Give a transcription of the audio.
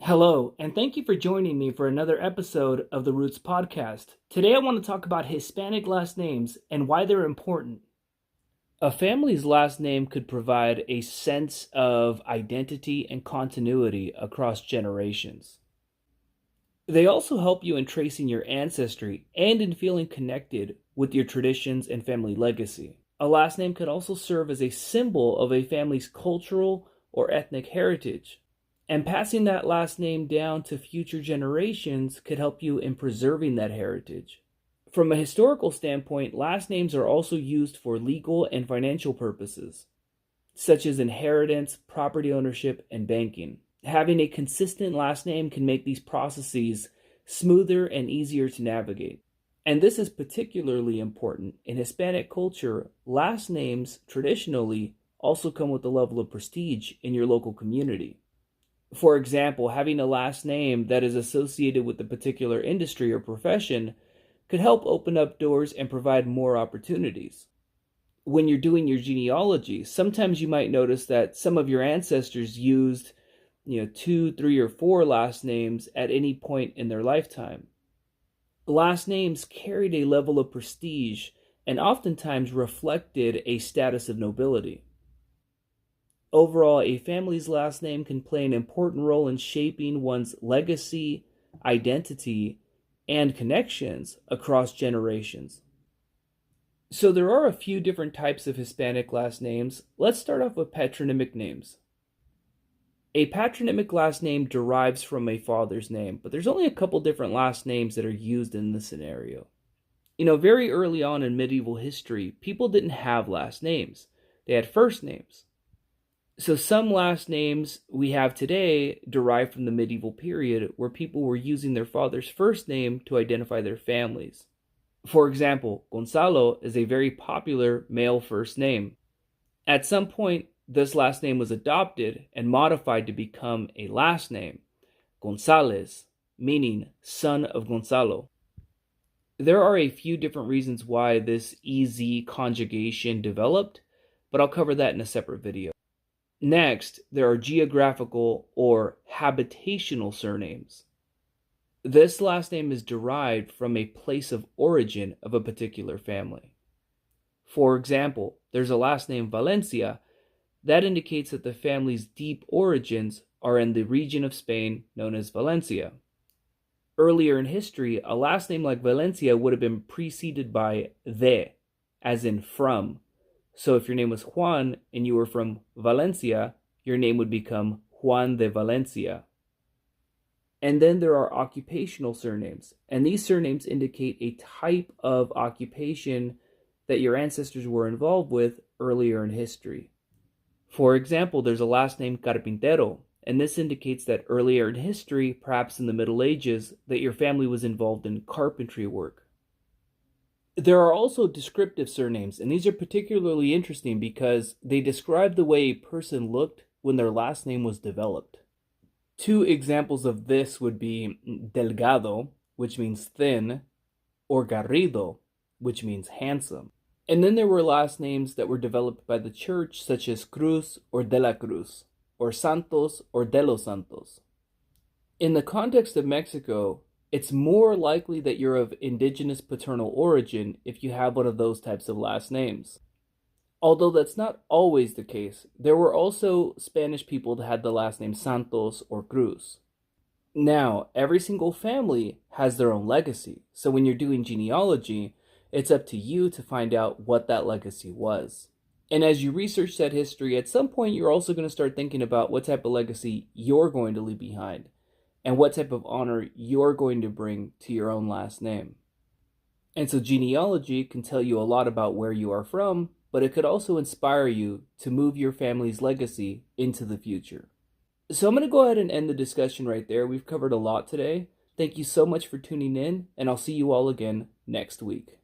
Hello, and thank you for joining me for another episode of the Roots Podcast. Today I want to talk about Hispanic last names and why they're important. A family's last name could provide a sense of identity and continuity across generations. They also help you in tracing your ancestry and in feeling connected with your traditions and family legacy. A last name could also serve as a symbol of a family's cultural or ethnic heritage. And passing that last name down to future generations could help you in preserving that heritage. From a historical standpoint, last names are also used for legal and financial purposes, such as inheritance, property ownership, and banking. Having a consistent last name can make these processes smoother and easier to navigate. And this is particularly important. In Hispanic culture, last names traditionally also come with a level of prestige in your local community. For example, having a last name that is associated with a particular industry or profession could help open up doors and provide more opportunities. When you're doing your genealogy, sometimes you might notice that some of your ancestors used, 2, 3, or 4 last names at any point in their lifetime. Last names carried a level of prestige and oftentimes reflected a status of nobility. Overall, a family's last name can play an important role in shaping one's legacy, identity, and connections across generations. So there are a few different types of Hispanic last names. Let's start off with patronymic names. A patronymic last name derives from a father's name, but there's only a couple different last names that are used in this scenario. Very early on in medieval history, people didn't have last names. They had first names. So some last names we have today derive from the medieval period where people were using their father's first name to identify their families. For example, Gonzalo is a very popular male first name. At some point, this last name was adopted and modified to become a last name, Gonzalez, meaning son of Gonzalo. There are a few different reasons why this EZ conjugation developed, but I'll cover that in a separate video. Next, there are geographical or habitational surnames. This last name is derived from a place of origin of a particular family. For example, there's a last name Valencia that indicates that the family's deep origins are in the region of Spain known as Valencia. Earlier in history, a last name like Valencia would have been preceded by de, as in from. So if your name was Juan and you were from Valencia, your name would become Juan de Valencia. And then there are occupational surnames, and these surnames indicate a type of occupation that your ancestors were involved with earlier in history. For example, there's a last name Carpintero, and this indicates that earlier in history, perhaps in the Middle Ages, that your family was involved in carpentry work. There are also descriptive surnames, and these are particularly interesting because they describe the way a person looked when their last name was developed. Two examples of this would be Delgado, which means thin, or Garrido, which means handsome. And then there were last names that were developed by the church, such as Cruz or de la Cruz, or Santos or de los Santos. In the context of Mexico, it's more likely that you're of indigenous paternal origin if you have one of those types of last names. Although that's not always the case, there were also Spanish people that had the last name Santos or Cruz. Now, every single family has their own legacy, so when you're doing genealogy, it's up to you to find out what that legacy was. And as you research that history, at some point you're also going to start thinking about what type of legacy you're going to leave behind, and what type of honor you're going to bring to your own last name. And so genealogy can tell you a lot about where you are from, but it could also inspire you to move your family's legacy into the future. So I'm going to go ahead and end the discussion right there. We've covered a lot today. Thank you so much for tuning in, and I'll see you all again next week.